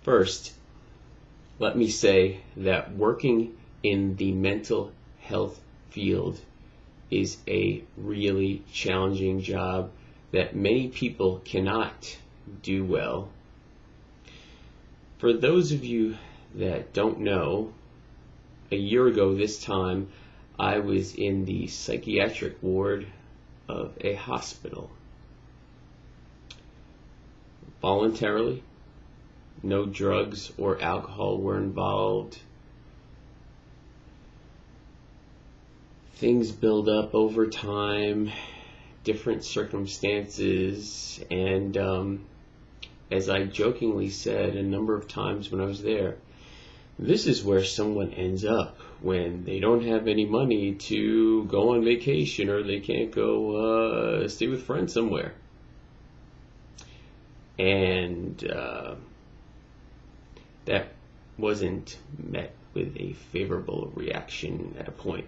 First, let me say that working in the mental health field is a really challenging job that many people cannot do well. For those of you that don't know, a year ago this time, I was in the psychiatric ward of a hospital. Voluntarily, no drugs or alcohol were involved. Things build up over time, different circumstances, and as I jokingly said a number of times when I was there, this is where someone ends up when they don't have any money to go on vacation or they can't go stay with friends somewhere. And that wasn't met with a favorable reaction at a point.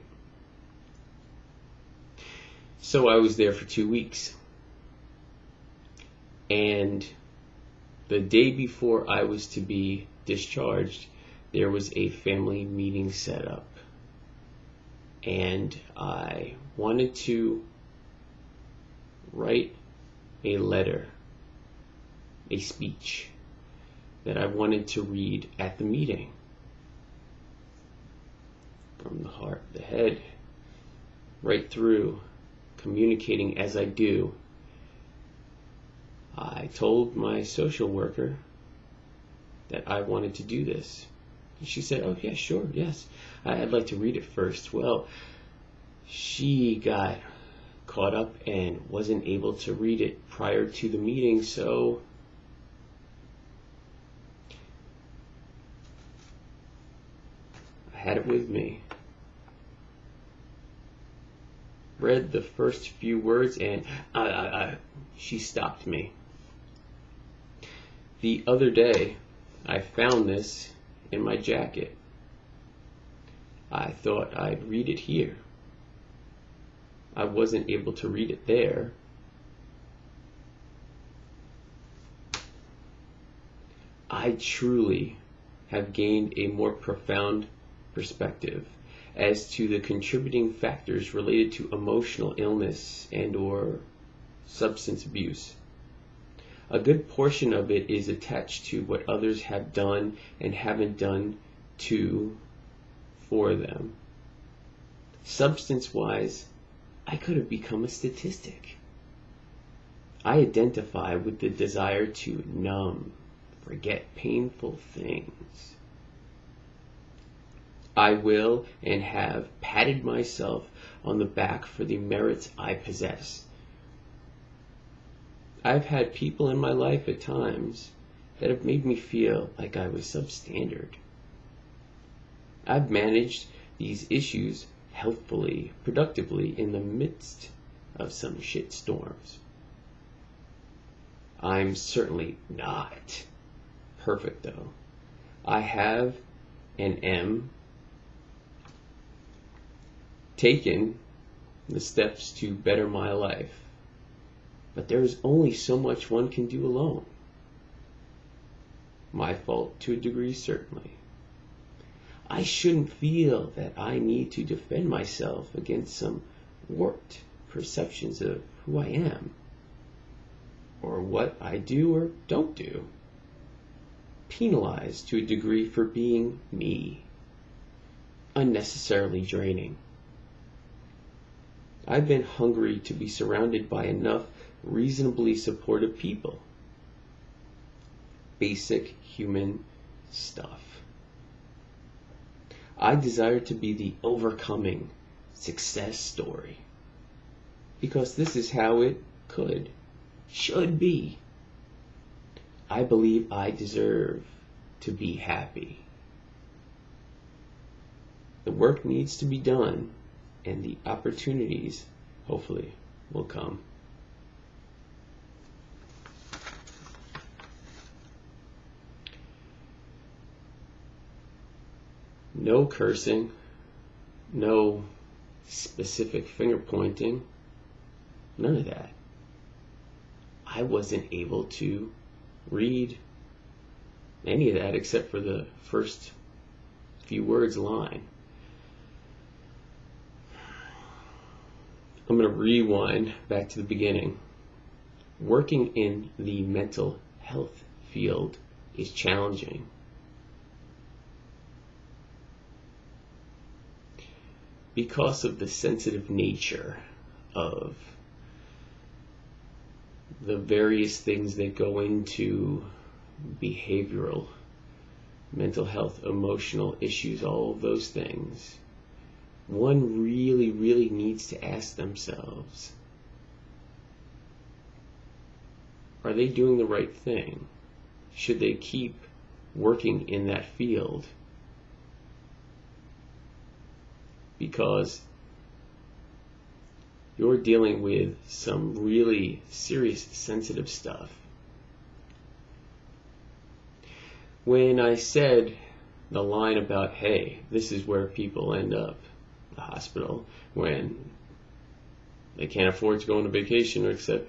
So I was there for 2 weeks. And the day before I was to be discharged, there was a family meeting set up. And I wanted to write a letter, a speech that I wanted to read at the meeting. From the heart, the head, right through, communicating as I do. I told my social worker that I wanted to do this. And she said, "Oh yeah, sure, yes. I'd like to read it first." Well, she got caught up and wasn't able to read it prior to the meeting, so I had it with me. Read the first few words and she stopped me. The other day, I found this in my jacket. I thought I'd read it here. I wasn't able to read it there. I truly have gained a more profound perspective as to the contributing factors related to emotional illness and or substance abuse. A good portion of it is attached to what others have done and haven't done for them. Substance-wise, I could have become a statistic. I identify with the desire to numb, forget painful things. I will and have patted myself on the back for the merits I possess. I've had people in my life at times that have made me feel like I was substandard. I've managed these issues healthfully, productively in the midst of some shit storms. I'm certainly not perfect though. I have and am taken the steps to better my life. But there is only so much one can do alone. My fault to a degree, certainly. I shouldn't feel that I need to defend myself against some warped perceptions of who I am, or what I do or don't do. Penalized to a degree for being me. Unnecessarily draining. I've been hungry to be surrounded by enough reasonably supportive people. Basic human stuff. I desire to be the overcoming success story. Because this is how it should be. I believe I deserve to be happy. The work needs to be done, and the opportunities, hopefully, will come. No cursing, no specific finger pointing, none of that. I wasn't able to read any of that except for the first few words line. I'm going to rewind back to the beginning. Working in the mental health field is challenging. Because of the sensitive nature of the various things that go into behavioral, mental health, emotional issues, all of those things, one really, really needs to ask themselves, are they doing the right thing? Should they keep working in that field? Because you're dealing with some really serious, sensitive stuff. When I said the line about, hey, this is where people end up, the hospital, when they can't afford to go on a vacation or accept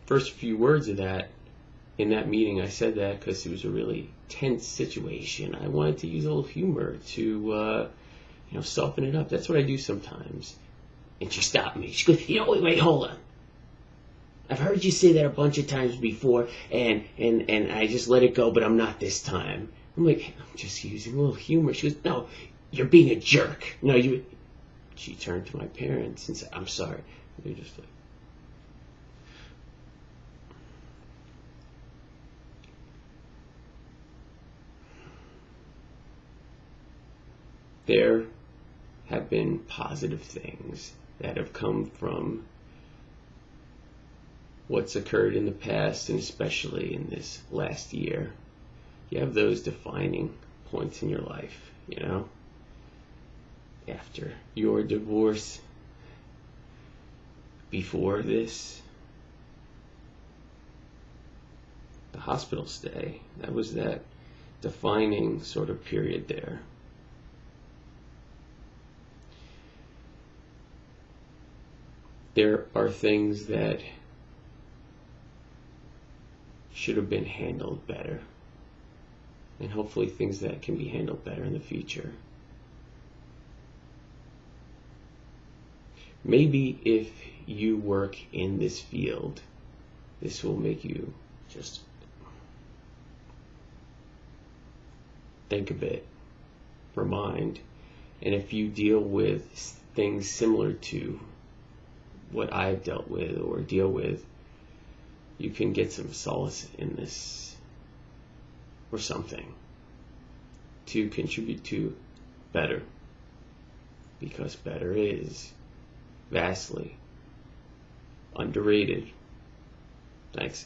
first few words of that, in that meeting I said that because it was a really tense situation. I wanted to use a little humor to soften it up. That's what I do sometimes. And she stopped me. She goes, wait, hold on. I've heard you say that a bunch of times before, and I just let it go, but I'm not this time. I'm like, I'm just using a little humor. She goes, no, you're being a jerk. No, you. She turned to my parents and said, I'm sorry. They're just like, there have been positive things that have come from what's occurred in the past, and especially in this last year. You have those defining points in your life, after your divorce, before this, the hospital stay. That was that defining sort of period there. There are things that should have been handled better, and hopefully things that can be handled better in the future. Maybe if you work in this field, this will make you just think a bit, remind, and if you deal with things similar to what I've dealt with or deal with, you can get some solace in this or something to contribute to better, because better is vastly underrated. Thanks.